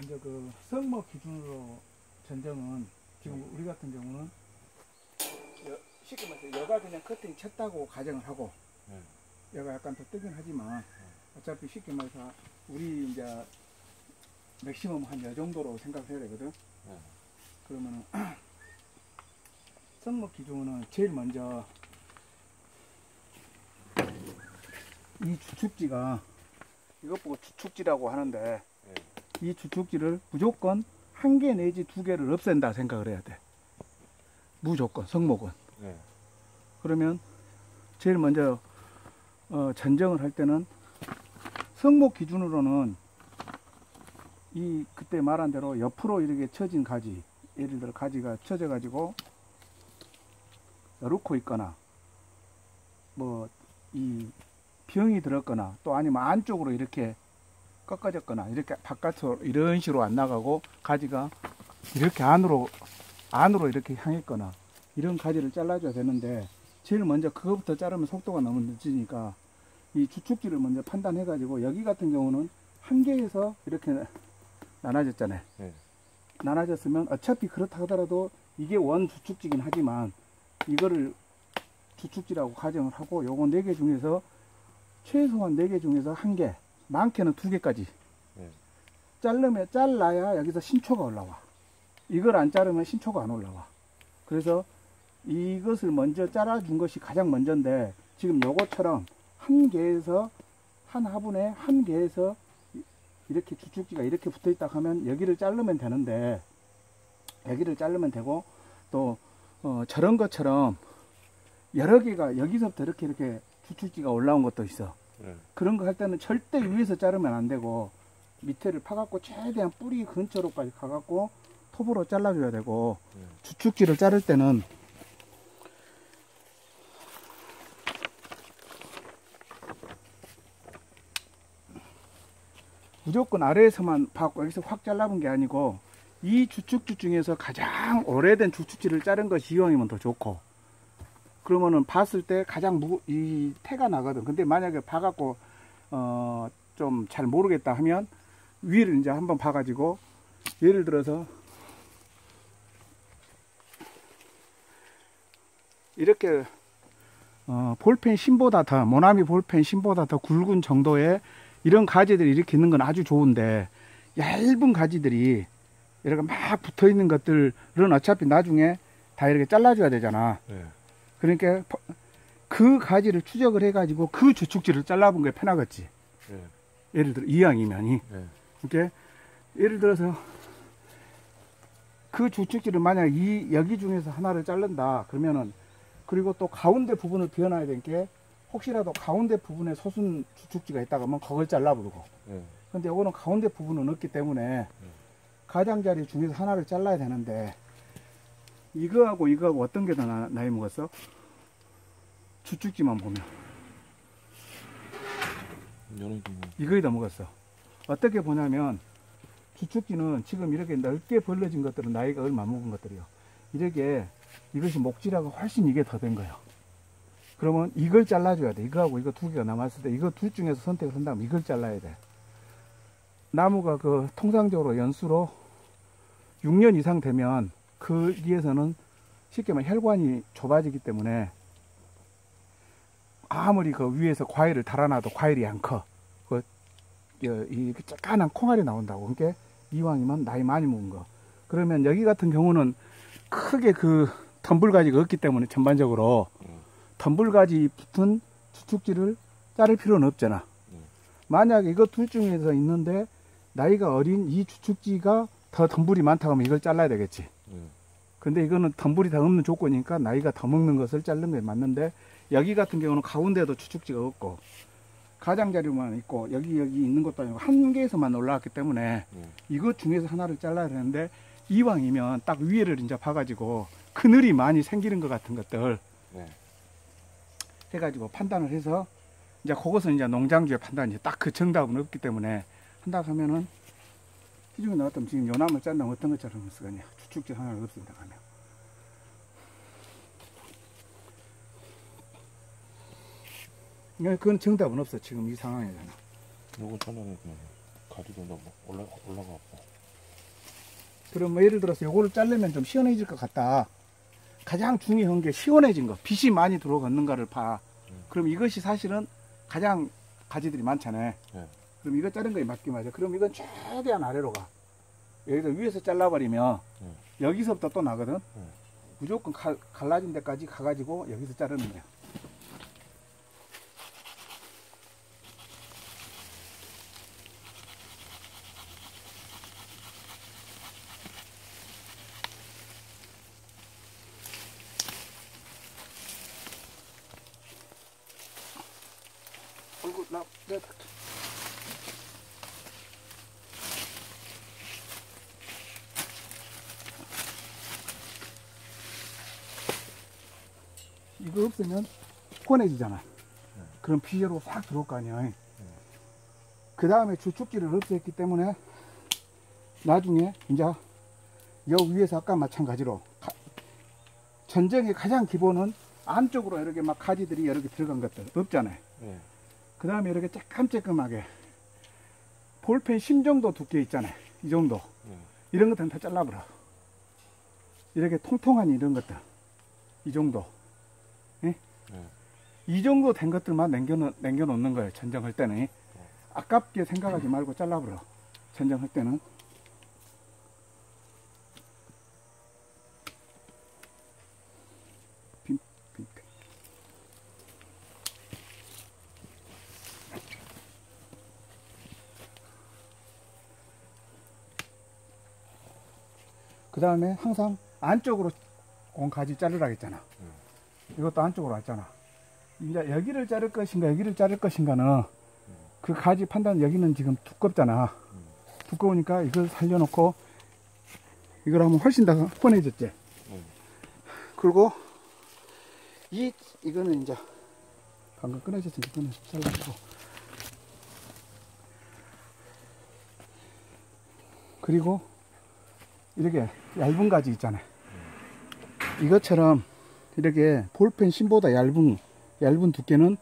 이제 그 성목 기준으로 전정은 지금 우리 같은 경우는 쉽게 말해서 여가 그냥 커팅 쳤다고 가정을 하고 여가 약간 더 뜨긴 하지만 어차피 쉽게 말해서 우리 이제 맥시멈 한 여 정도로 생각해야 되거든. 그러면은 성목 기준은 제일 먼저 이 주축지가 이것 보고 주축지라고 하는데 이 주축지를 무조건 한 개 내지 두 개를 없앤다 생각을 해야 돼. 무조건 성목은. 그러면 제일 먼저 전정을 할 때는 성목 기준으로는 이 그때 말한 대로 옆으로 이렇게 처진 가지, 예를 들어 가지가 처져 가지고 놓고 있거나 뭐 이 병이 들었거나 또 아니면 안쪽으로 이렇게 꺾어졌거나 이렇게 바깥으로 이런 식으로 안 나가고 가지가 이렇게 안으로 이렇게 향했거나 이런 가지를 잘라줘야 되는데 제일 먼저 그거부터 자르면 속도가 너무 늦으니까 이 주축지를 먼저 판단해 가지고 여기 같은 경우는 한 개에서 이렇게 나눠졌잖아요. 나눠졌으면 어차피 그렇다 하더라도 이게 원 주축지긴 하지만 이거를 주축지라고 가정을 하고 요거 4개 중에서 최소한 4개 중에서 한 개, 많게는 2개까지 잘라야 여기서 신초가 올라와. 이걸 안 자르면 신초가 안 올라와. 그래서 이것을 먼저 잘라준 것이 가장 먼저인데 지금 요것처럼 한 개에서 한 화분에 한 개에서 이렇게 주축지가 이렇게 붙어 있다 하면 여기를 자르면 되는데 여기를 자르면 되고 또 저런 것처럼 여러 개가 여기서부터 이렇게 주축지가 올라온 것도 있어. 그런 거 할 때는 절대 위에서 자르면 안 되고 밑에를 파갖고 최대한 뿌리 근처로까지 가갖고 톱으로 잘라줘야 되고 주축지를 자를 때는 무조건 아래에서만 파고 여기서 확 잘라본 게 아니고 이 주축지 중에서 가장 오래된 주축지를 자른 것이 이왕이면 더 좋고 그러면은 봤을 때 가장 이 태가 나거든. 근데 만약에 봐갖고 좀 잘 모르겠다 하면 위를 이제 한번 봐가지고 예를 들어서 이렇게 볼펜 심보다 더 모나미 볼펜 심보다 더 굵은 정도의 이런 가지들이 이렇게 있는 건 아주 좋은데 얇은 가지들이 이렇게 막 붙어 있는 것들은 어차피 나중에 다 이렇게 잘라줘야 되잖아. 그러니까 그 가지를 추적을 해가지고 그 주축지를 잘라본 게 편하겠지. 예를 들어 이왕이면이. 그러니까 예를 들어서 그 주축지를 만약 여기 중에서 하나를 자른다 그러면은 그리고 또 가운데 부분을 비워놔야 되는 게 혹시라도 가운데 부분에 소순 주축지가 있다가 하면 그걸 잘라버리고. 근데 이거는 가운데 부분은 없기 때문에 가장자리 중에서 하나를 잘라야 되는데 이거하고 어떤 게 더 나이 먹었어? 주축지만 보면 이거에 더 먹었어. 어떻게 보냐면 주축지는 지금 이렇게 넓게 벌려진 것들은 나이가 얼마 먹은 것들이요. 이렇게 이것이 목질하고 훨씬 이게 더 된 거예요. 그러면 이걸 잘라줘야 돼. 이거하고 이거 2개가 남았을 때 이거 둘 중에서 선택을 한다면 이걸 잘라야 돼. 나무가 그 통상적으로 연수로 6년 이상 되면 그 위에서는 쉽게 말하면 혈관이 좁아지기 때문에 아무리 그 위에서 과일을 달아놔도 과일이 안 커. 이 쪼깐한 콩알이 나온다고. 그러니까 이왕이면 나이 많이 먹은 거. 그러면 여기 같은 경우는 크게 그 덤불가지가 없기 때문에 전반적으로 덤불가지 붙은 주축지를 자를 필요는 없잖아. 만약에 이거 둘 중에서 있는데 나이가 어린 이 주축지가 더 덤불이 많다 하면 이걸 잘라야 되겠지. 근데 이거는 덤불이 다 없는 조건이니까 나이가 더 먹는 것을 자르는 게 맞는데 여기 같은 경우는 가운데도 주축지가 없고 가장자리만 있고 여기 있는 것도 아니고 한 개에서만 올라왔기 때문에 이것 중에서 하나를 잘라야 되는데 이왕이면 딱 위에를 이제 봐가지고 그늘이 많이 생기는 것 같은 것들 해가지고 판단을 해서 이제 그것은 이제 농장주의 판단이지 딱 그 정답은 없기 때문에 한다고 하면은 시중에 나왔던 지금 요나무를 짠다면 어떤 거 자르면 쓰겠냐. 주축지 하나를 없앤다 하면. 그건 정답은 없어 지금 이 상황에서는. 요거 잘라내면 가지도 너무 올라가고 그럼 뭐 예를 들어서 요거를 자르면 좀 시원해질 것 같다. 가장 중요한 게 시원해진 거, 빛이 많이 들어갔는가를 봐. 그럼 이것이 사실은 가장 가지들이 많잖아요. 네. 그럼 이거 자른 거에 맞게 맞아. 그럼 이건 최대한 아래로 가. 여기서 위에서 잘라버리면 여기서부터 또 나거든. 무조건 갈라진 데까지 가가지고 여기서 자르는 거야. 아이고, 내가 이거 없으면 혼해지잖아. 그럼 비료로 싹 들어올 거 아니야. 그 다음에 주축지를 없앴기 때문에 나중에 이제 여 위에서 아까 마찬가지로 전쟁의 가장 기본은 안쪽으로 이렇게 막 가지들이 여러 개 들어간 것들 없잖아요. 그 다음에 이렇게 쬐끔쬐끔하게 볼펜 심 정도 두께 있잖아요. 이 정도. 이런 것들은 다 잘라버려. 이렇게 통통한 이런 것들. 이 정도. 예? 이 정도 된 것들만 남겨놓는 거예요. 전쟁할 때는. 아깝게 생각하지 말고 잘라버려. 전쟁할 때는. 그 다음에 항상 안쪽으로 온 가지 자르라 했잖아. 이것도 안쪽으로 왔잖아. 이제 여기를 자를 것인가 여기를 자를 것인가는 그 가지 판단. 여기는 지금 두껍잖아. 두꺼우니까 이걸 살려놓고 이걸 하면 훨씬 더 훤해졌지. 그리고 이거는 이제 방금 끊어졌으니까 이거는 잘라주고, 그리고 이렇게 얇은 가지 있잖아요. 이것처럼 이렇게 볼펜 심보다 얇은 두께는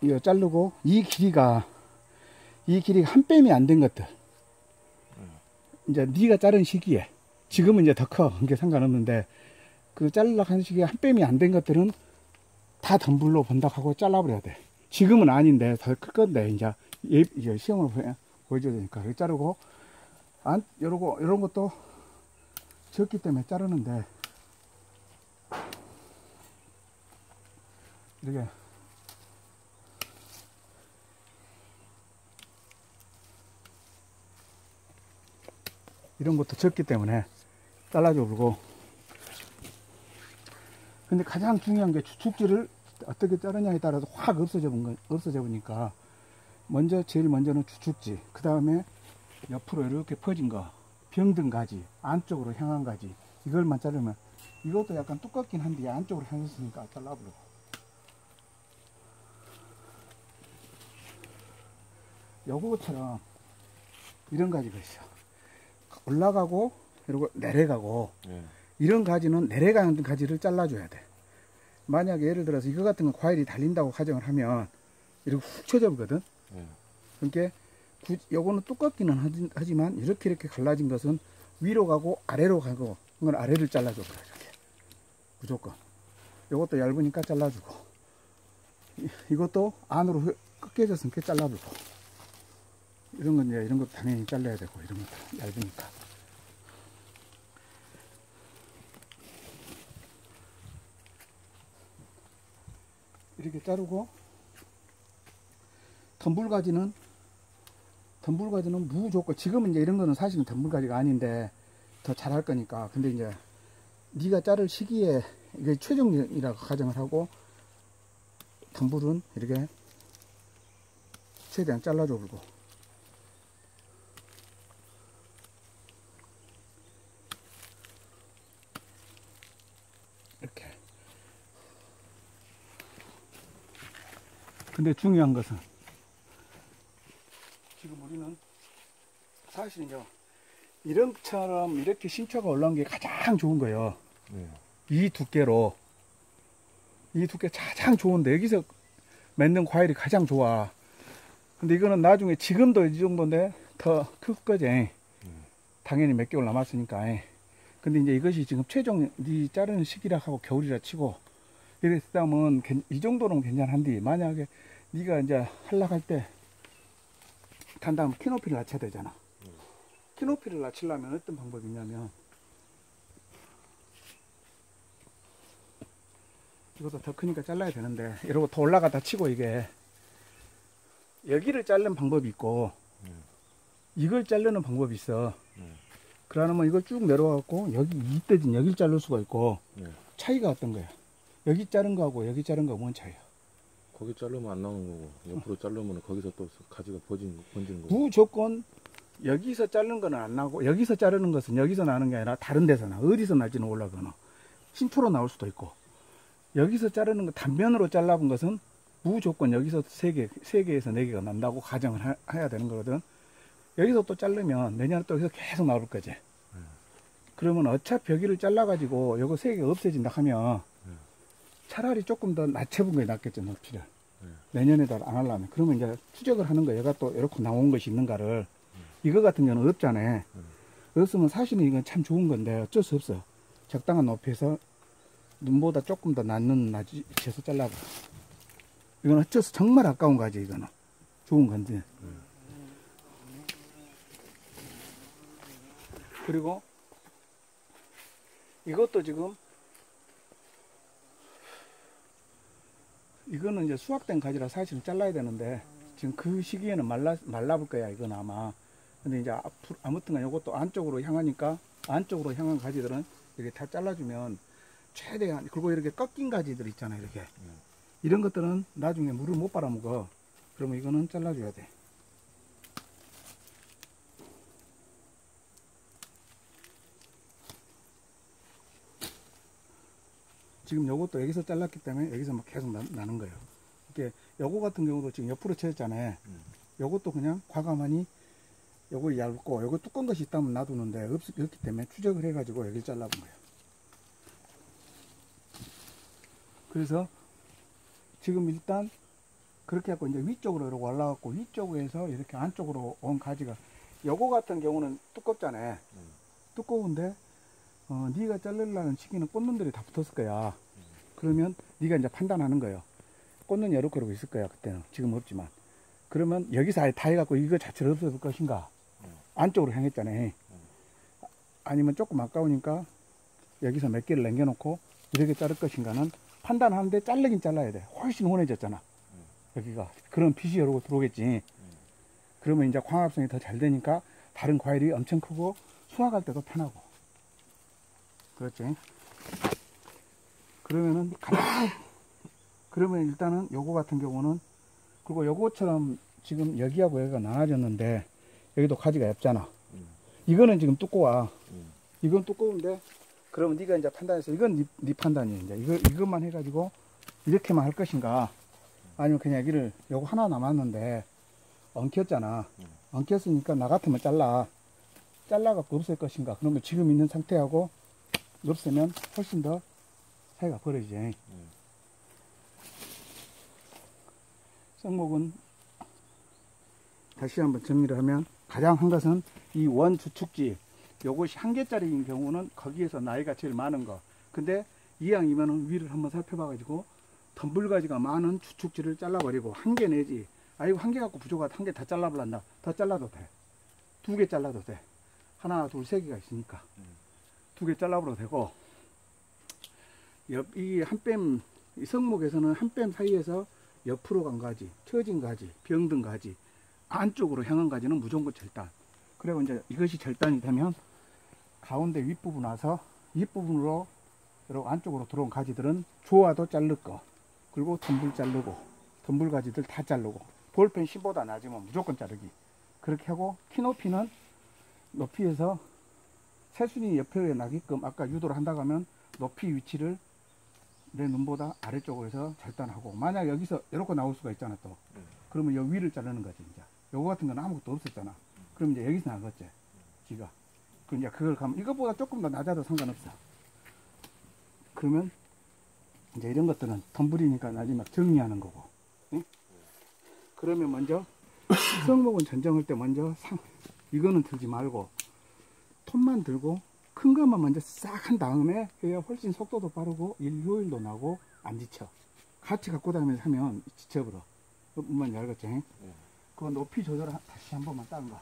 이거 자르고, 이 길이가 한 뼘이 안 된 것들, 이제 네가 자른 시기에, 지금은 이제 더 커, 그게 상관없는데 그 자르려고 하는 시기에 한 뼘이 안 된 것들은 다 덤불로 본다고 하고 잘라버려야 돼. 지금은 아닌데 더 클 건데 이제 시험으로 보여줘야 되니까 이렇게 자르고, 이런 것도 적기 때문에 자르는데 이렇게 이런 것도 적기 때문에 잘라줘 보고. 근데 가장 중요한 게 주축지를 어떻게 자르냐에 따라서 확 없어져 보니까 제일 먼저는 주축지, 그 다음에 옆으로 이렇게 퍼진 거, 병든 가지, 안쪽으로 향한 가지, 이걸만 자르면, 이것도 약간 두껍긴 한데 안쪽으로 향했으니까 잘라버리고. 요거처럼 이런 가지가 있어. 올라가고 그리고 내려가고. 이런 가지는 내려가는 가지를 잘라줘야 돼. 만약에 예를 들어서 이거 같은 건 과일이 달린다고 가정을 하면 이렇게 훅 쳐져 버거든. 그러니까 요거는 두껍기는 하지만 이렇게 갈라진 것은 위로 가고 아래로 가고, 이건 아래를 잘라줘 버려. 이렇게 무조건. 요것도 얇으니까 잘라주고, 이것도 안으로 꺾여졌으니까 잘라주고, 이런 건 이제 이런 것도 당연히 잘라야 되고, 이런 것도 얇으니까. 이렇게 자르고, 덤불가지는 무조건, 지금은 이제 이런 거는 사실은 덤불가지가 아닌데 더 잘할 거니까. 근데 이제 네가 자를 시기에 이게 최종이라고 가정을 하고, 덤불은 이렇게 최대한 잘라줘 보고. 이렇게. 근데 중요한 것은 지금 우리는 사실 이제 이런처럼 이렇게 신초가 올라온 게 가장 좋은 거예요. 이 두께로. 이 두께 가장 좋은데 여기서 맺는 과일이 가장 좋아. 근데 이거는 나중에 지금도 이 정도인데 더 클 거지. 당연히 몇 개월 남았으니까. 근데 이제 이것이 지금 최종 네 자르는 시기라 하고 겨울이라 치고 이랬다면 이 정도는 괜찮한데, 만약에 네가 이제 하려고 할 때 단다음 키높이를 낮춰야 되잖아. 키높이를 낮추려면 어떤 방법이 있냐면, 이것도 더 크니까 잘라야 되는데, 이러고 더 올라가다 치고, 이게 여기를 자르는 방법이 있고 이걸 자르는 방법이 있어. 그러면 이걸 쭉 내려와갖고 여기 이때진 여기를 자를 수가 있고. 차이가 어떤 거야? 여기 자른 거하고 여기 자른 거하고 뭔 차이야? 거기 자르면 안 나오는 거고, 옆으로 자르면 거기서 또 가지가 번지는 거고. 무조건 여기서 자르는 거는 안 나고, 여기서 자르는 것은 여기서 나는 게 아니라 다른 데서 나. 어디서 날지는 몰라. 그거는 신초로 나올 수도 있고, 여기서 자르는 거 단면으로 잘라본 것은 무조건 여기서 3개에서 4개가 난다고 가정을 해야 되는 거거든. 여기서 또 자르면 내년에 또 여기서 계속 나올 거지. 그러면 어차피 여기를 잘라가지고 요거 3개가 없어진다 하면 차라리 조금 더 낮춰본 게 낫겠죠, 높이를. 내년에도 안 하려면. 그러면 이제 추적을 하는 거야. 얘가 또 이렇게 나온 것이 있는가를. 이거 같은 경우는 없잖아. 없으면 사실은 이건 참 좋은 건데 어쩔 수 없어. 적당한 높이에서 눈보다 조금 더 낮는 낮이에서 잘라봐. 이건 어쩔 수, 정말 아까운 거지. 이거는 좋은 건데. 그리고 이것도 지금 이거는 이제 수확된 가지라 사실은 잘라야 되는데 지금 그 시기에는 말라볼 거야. 이건 아마. 근데 이제 앞으로 아무튼간 이것도 안쪽으로 향하니까, 안쪽으로 향한 가지들은 이렇게 다 잘라주면 최대한. 그리고 이렇게 꺾인 가지들 있잖아요, 이렇게. 이런 것들은 나중에 물을 못 빨아먹어. 그러면 이거는 잘라줘야 돼. 지금 요것도 여기서 잘랐기 때문에 여기서 막 계속 나는 거예요. 이게 요거 같은 경우도 지금 옆으로 쳐졌잖아요. 요것도 그냥 과감하니 요거 얇고 요거 두꺼운 것이 있다면 놔두는데 없기 때문에 추적을 해가지고 여기를 잘라본 거예요. 그래서 지금 일단 그렇게 해갖고 이제 위쪽으로 이렇게 올라갔고, 위쪽에서 이렇게 안쪽으로 온 가지가, 요거 같은 경우는 두껍잖아요. 두꺼운데 네가 자르려는 시기는 꽃눈들이 다 붙었을 거야. 그러면 네가 이제 판단하는 거예요. 꽃눈이 이렇게 그러고 있을 거야, 그때는. 지금 없지만. 그러면 여기서 아예 다 해갖고 이거 자체를 없애줄 것인가? 안쪽으로 향했잖아요. 아니면 조금 아까우니까 여기서 몇 개를 남겨놓고 이렇게 자를 것인가는 판단하는데, 자르긴 잘라야 돼. 훨씬 원해졌잖아, 여기가. 그런 빛이 여러 개 들어오겠지. 그러면 이제 광합성이 더 잘 되니까 다른 과일이 엄청 크고 수확할 때도 편하고. 그렇지. 그러면 일단은 요거 같은 경우는, 그리고 요거처럼 지금 여기하고 여기가 나눠졌는데 여기도 가지가 얇잖아. 이거는 지금 두꺼워. 이건 두꺼운데, 그러면 네가 이제 판단해서, 이건 네 판단이야. 이제 이것만 해가지고 이렇게만 할 것인가, 아니면 그냥 여기를, 요거 하나 남았는데 엉켰잖아. 엉켰으니까 나 같으면 잘라갖고 없앨 것인가. 그러면 지금 있는 상태하고 없애면 훨씬 더 사이가 벌어지지. 썩목은 다시 한번 정리를 하면, 가장 한 것은 이 원 주축지, 요것이 1개짜리인 경우는 거기에서 나이가 제일 많은 거. 근데 이왕이면은 위를 한번 살펴봐 가지고 덤불가지가 많은 주축지를 잘라버리고, 1개 내지, 아이고 1개 갖고 부족하다, 1개 다 잘라버린다, 더 잘라도 돼. 2개 잘라도 돼. 하나 둘 3개가 있으니까 2개 잘라버려도 되고, 이 한뺨, 이 성목에서는 한 뺨 사이에서 옆으로 간 가지, 처진 가지, 병든 가지, 안쪽으로 향한 가지는 무조건 절단. 그리고 이제 이것이 절단이 되면 가운데 윗부분 와서 윗부분으로 이렇게 안쪽으로 들어온 가지들은 조화도 자를 거, 그리고 덤불 자르고, 덤불 가지들 다 자르고, 볼펜 10보다 낮으면 무조건 자르기. 그렇게 하고, 키높이는 높이에서 새순이 옆에 나게끔 아까 유도를 한다고 하면 높이 위치를 내 눈보다 아래쪽으로 해서 절단하고, 만약 여기서 이렇게 나올 수가 있잖아 또. 그러면 여기 위를 자르는 거지. 이제 요거 같은 건 아무것도 없었잖아. 그럼 이제 여기서 나갔지, 지가. 그럼 이제 그걸 가면 이것보다 조금 더 낮아도 상관없어. 그러면 이제 이런 것들은 덤불이니까 나중에 막 정리하는 거고. 응? 그러면 먼저 성목은 전정할 때 먼저 이거는 들지 말고 손만 들고 큰 것만 먼저 싹 한 다음에 해야 훨씬 속도도 빠르고 일 효율도 나고 안 지쳐. 같이 갖고 다니면서 하면 지쳐버려. 뭔지 알겠지? 그 높이 조절 다시 한 번만 딴 거.